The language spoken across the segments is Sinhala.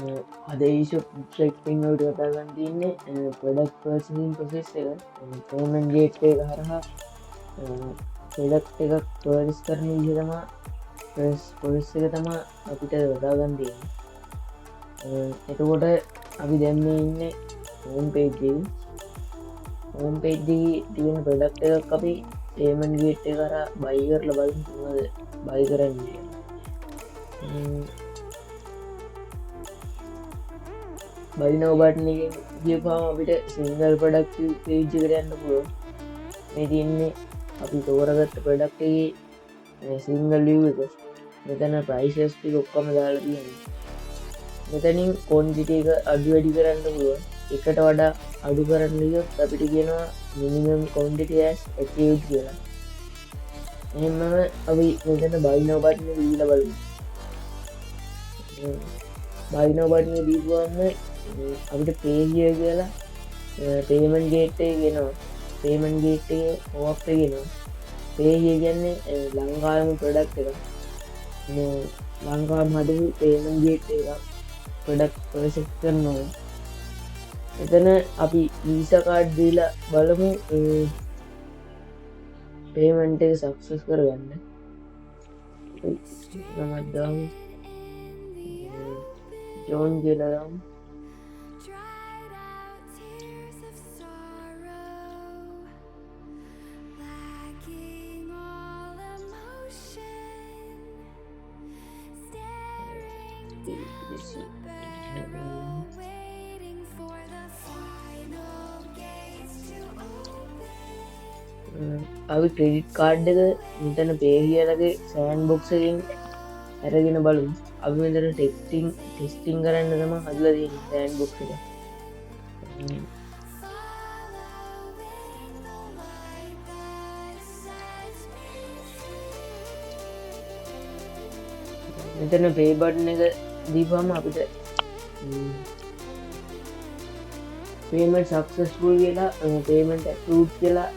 අද ශක්තිං වට කතාගන්න තියන්නේ පොඩක් පර්සින් ප්‍රසෙස් එක පේමන් ගේට්ේ හරහා පෙඩක් එකක් පර්ස් කරන විහතමා පොලිස් එක තමා අපිට වදාගන්න තියෙන එතකොට අපි දැම්ම ඉන්න හෝම් පේජ්ජී හෝම් පේජ්ජී තියෙන ප්‍රඩක්් එකක් අපි පේමන් ගේට් කර බයිකරල බලන් තුමද බයි කරන්න බයින ඔබටන ගියපාම අපිට සිංගල් ප්‍රඩක්් පේජ් කරයන්න පුළුව මේ තියන්නේ අපි තෝරගත්ත ප්‍රඩක්ටගේ සිංගල් ලියව එක මෙතන ප්‍රයිසස්ටි ඔක්කම දාලා තියන්න මෙතනින් කොන්ටිට එක අඩු වැඩි කරන්න පුළුව එකට වඩා අඩු කරන්න ලියොත් අපිට කියනවා මිනිමම් කොන්ටිටස් ඇතියුත් කියලා එම අපි මෙතන බයින ඔබටන දීල බලු බයින ඔබටන දීපුවන්න අපිට පේජිය කියලා පේමන් ගේට්ටේ ගෙනවා පේමන් ගේට්ටේ ඕප්ට ගෙනවා පේජිය කියන්නේ ලංකාම ප්‍රඩක්් එක ලංකා මඩ පේමන් ගේට් එක ප්‍රඩක්් පසක් කරනවා එතන අපි වීසකාඩ් දීලා බලමු පේමන්ට එක සක්සස් කරගන්න නමත්දාම ජෝන් කියලම් අපි ක්‍රඩිට් කාඩ් එක මෙතන පේහියලගේ සෑන් බොක්සකින් ඇරගෙන බලු අපි මෙතන ටෙස්ටිං කරන්න තම හදල සෑන් බොක්ස එක මෙතන පේබට්න එක දීපාම අපිට පේමට සක්සස්පුල් කියලා පේමට ඇපරූට් කියලා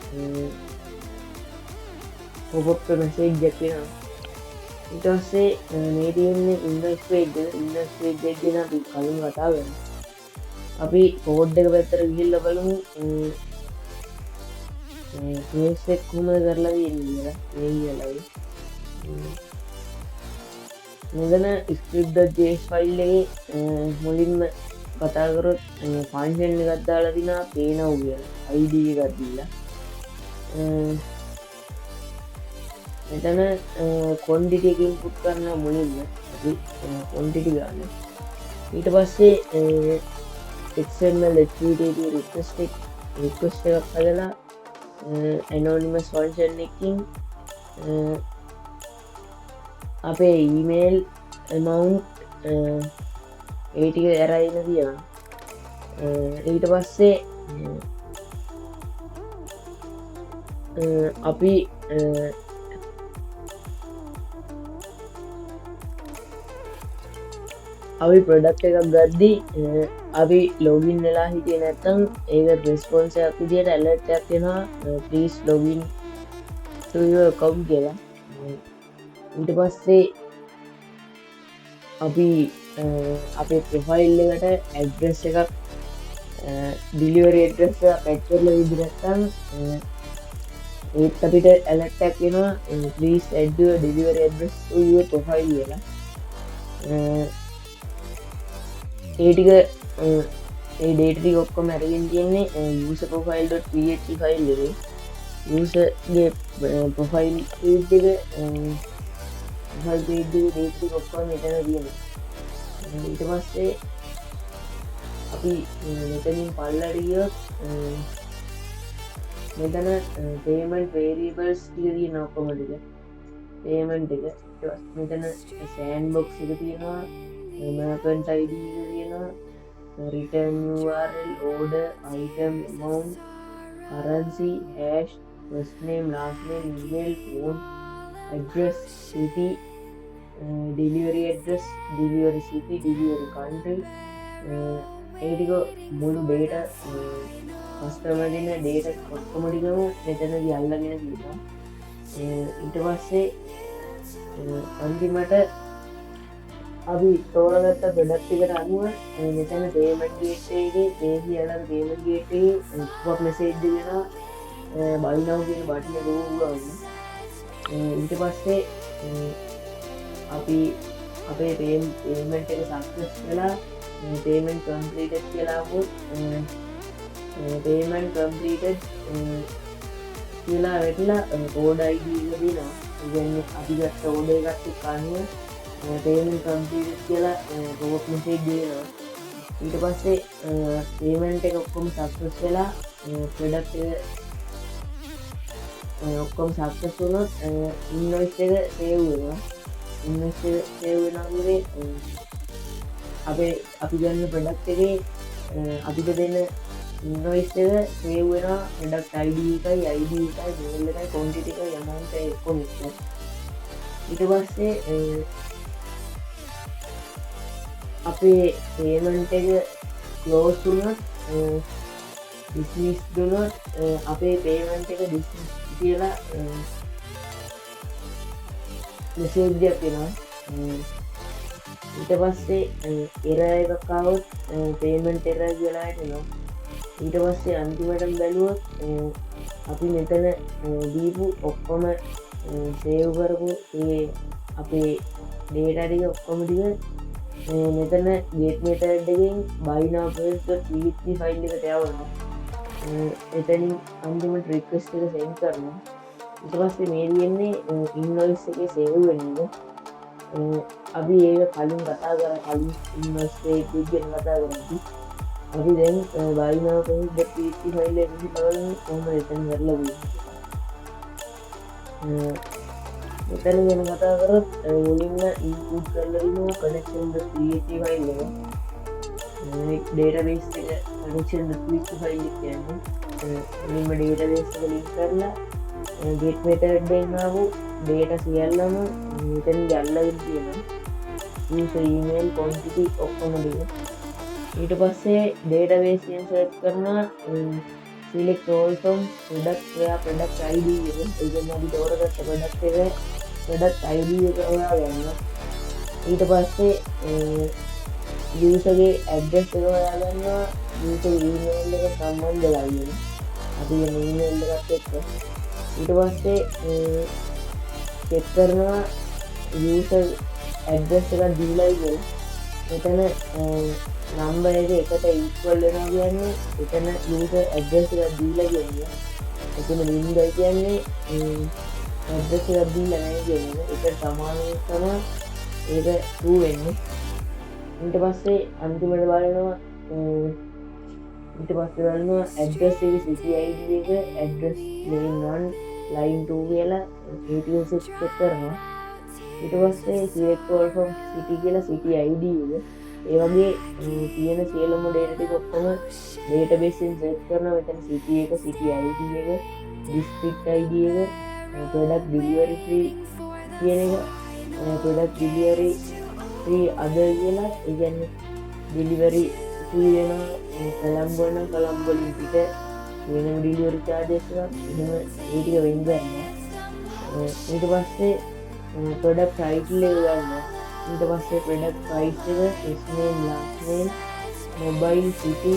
පොපොප්ට මැසේජ් ජැක්වෙනවා ඉටස්සේ මේ තියන්නේ ඉන්ඩස්වේජ් ඉන්ඩස්වේජ් ගෙන අපි කලින් කතාවෙන අපි කෝඩ් එක පැත්තර ගිහිල්ල බලමු ඒෙක් හුම කරලා කියලා ඒ කියලයි මෙදන ස්ක්‍රිප්ඩ ෆයිල්ලගේ මුලින්ම කතාකරොත් පංශෙන්න්න ගත්දාල තිනා පේනව් කිය අයිඩ ගත්දීලා මෙතන කොන්ඩිටකින් පුට් කරන්න මුලින්ම කොන්ටිටි ගන්න ඊට පස්සේ එක්මල් රික්ස්ටෙක් රික්වස්ට එකක් හදලා ඇනෝනිමස් ෆංශන් එකින් අපේ ඊමේල් එමවුන්් ඒටික ඇරයින තියෙන ඊට පස්සේ අපි අපි ප්‍රඩක්් එකක් ගද්දී අපි ලෝගින් වෙලා හිටිය නැත්තම් ඒක රෙස්පොන්සයක් විදියට ඇලට්යක් වෙනවා පලිස් ලොගින් කව් කියලා ඊට පස්සේ අපි අපේ ප්‍රොෆයිල් එකට ඇඩ්‍රස් එකක් ඩිලිවරි ඇඩ්‍රස් පැච්චරල විදිරත්තන් ඒත් අපිට ඇලට්ටක් වෙනවා පලිස් ඇඩ්ඩ ඩිලිවරි ඇඩ්‍රස් ප්‍රොෆයිල් කියලා ඒටික ඒ ඩේටි ඔක්කොම ඇරගෙන් තියෙන්නේ යස පොෆයිල්.පht ෆයිල් එක යසගේ ප්‍රොෆයිල් ඩේටි ඔක්කොම මෙතන තියෙන ඊට පස්සේ අපි මෙතනින් පල්ලඩිය මෙතන පේමන්ට් වේරියබල්ස් දී නොකොමටික පේමන්ට් එක මෙතන සෑන් බොක්ස් එක තියෙනවා මකන්ට අයිඩ තියෙනවා return URL order item amount currency hash first name last name email phone address city delivery address delivery city delivery country ඒටික මුළු ඩේට කස්ටමගෙන ඩේට කොක්කොමටිකම මෙතනද අල්ලගෙන දීවා ඊට පස්සේ අන්තිමට අපි තෝරගත්ත ප්‍රොඩක්ට් එකට අනුව මෙතන පේමන්ට් ගේට්වේ එකේ පේ කියලා පේමන්ට් ගේට්වේ එකේ මෙසේජ් දෙනවා buy now කියන බටන් එක ඕගන්න. ඊට පස්සේ අපි අපේ පේමන්ට් එක සක්සස් වෙලා payment completed කියලා වුත් payment completed කියලා වෙట్లా order ID එක දෙනවා. ඒ කියන්නේ අපි ගත්ත order එකත් එක්ක අනුව payment completed කියලා පොප් මෙසේජ් දෙනවා. ඊට පස්සේ payment එක ඔක්කොම සක්සස් වෙලා product එක ඔක්කොම සක්සස් වුණොත් invoice එක save වෙනවා. invoice එක save වෙනකොට අපි ගන්න ප්‍රොඩක්ට් එකේ අපිට දෙන invoice එක save වෙනවා product ID එකයි ID එකයි bill එකයි quantity එකයි amount එකයි ඔක්කොම එක්ක. ඊට පස්සේ අපේ payment එක close වුණොත් dismiss වුණොත් අපේ payment එක dismiss කියලා message එකක් එනවා. ඊට පස්සේ error එකක් ආවොත් payment error කියලා එනවා. ඊට පස්සේ අන්තිමටම බැලුවොත් අපි මෙතන දීපු ඔක්කොම save කරපු ඒ අපේ data ටික ඔක්කොම ටික මෙතන get method එකෙන් buy now purchase.php file එකට යවනවා. එතනින් අන්තිමට request එක send කරනවා. ඊට පස්සේ මේ තියෙන්නේ invoice එකේ save වෙන එක. අපි ඒක කලින් කතා කරා කලින් invoice එක ගැන කතා කරද්දී අපි දැන් buy now purchase.php file එක විදිහට කොහොමද එතන කරලා තියෙන්නේ. මෙතන ගැන කතා කරොත් මුලින්ම input කරලා දිනු connection.php file එක. මේ database එක connection.php file එක කියන්නේ මුලින්ම database එක link කරලා get method එකෙන් ආපු data සියල්ලම මෙතන ගල්ලාගෙන තියෙනවා. user email quantity ඔක්කොම දෙක. ඊට පස්සේ database එකෙන් search කරනවා select all from product වල product ID එක. ඒ කියන්නේ අපි තෝරගත්ත product එක product ID එක හොයාගන්න. ඊට පස්සේ user ගේ address එක හොයාගන්නවා. user email එක සම්බන්ධ කරගන්න. අපි මේ email එකත් එක්ක ඊට පස්සේ check කරනවා user address එක දීලා ඉන්නේ. එතන number එක එකට equal වෙනවා කියන්නේ එතන user address එක දීලා කියන්නේ. එතන window කියන්නේ address එක දීලා නැහැ කියන්නේ. ඒකට සමාන තමයි ඒක true වෙන්නේ. ඊට පස්සේ අන්තිමට බලනවා address එකේ city ID එක address line 1 line 2 කියලා ATS check කරනවා. ඊට පස්සේ select all from city කියලා city ID එක ඒ වගේ තියෙන සියලුම data ටික ඔක්කොම database එකෙන් search කරනවා. මෙතන city එක city ID එක district ID එක product delivery free කියන එක product delivery free other කියලා ඒ කියන්නේ delivery free වෙනවා Colombo නම් Colombo link එක වෙනම delivery charges එකක් එහෙම ඒ ටික වෙන් කරනවා. ඊට පස්සේ product title එක ගන්නවා. ඊට පස්සේ product price එක first name last name mobile city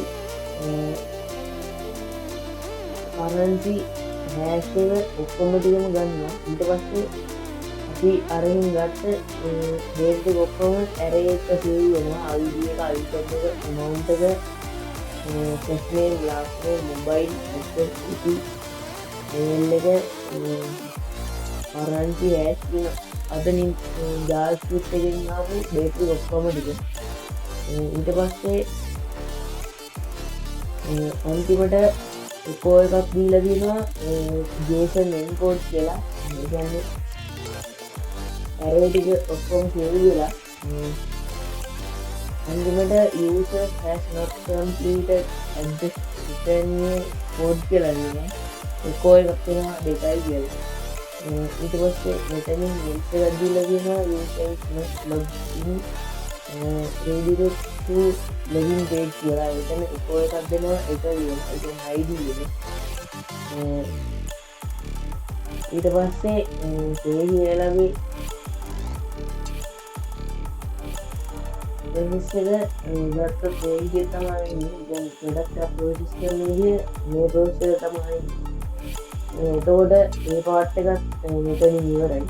currency hash එක ඔක්කොම ටිකම ගන්නවා. ඊට පස්සේ අපි අරගෙන ගත්ත data ටික ඔක්කොම array එක save වෙනවා. ID එක item එක amount එක first name last name mobile address city email එක currency hash කියන අතනින් JavaScript එකෙන් ආපු data ටික ඔක්කොම ටික ඊට පස්සේ අන්තිමට echo එකක් දීලා තියෙනවා JSON encode කියලා. ඒ කියන්නේ array ටික ඔක්කොම save වෙලා අන්තිමට user has not completed address return code කියලා දෙනවා. echo එකක් තියෙනවා දෙකයි කියලා. ඊට පස්සේ මෙතනින් link එකක් දීලා තියෙනවා user is not logged in ready to login page කියලා. එතන echo එකක් දෙනවා ඒක කියලා. ඒ කියන්නේ ID එක. ඊට පස්සේ save වෙලා ප්‍රොසෙස් එක ගත්තොත් මේ විදිහට තමයි දැන් ප්‍රොඩක්ට් ප්‍රොසෙස් කරන විදිහ මේ ප්‍රොසෙස් එක තමයි. එතකොට මේ පාර්ට් එකත් මෙතනින් ඉවරයි.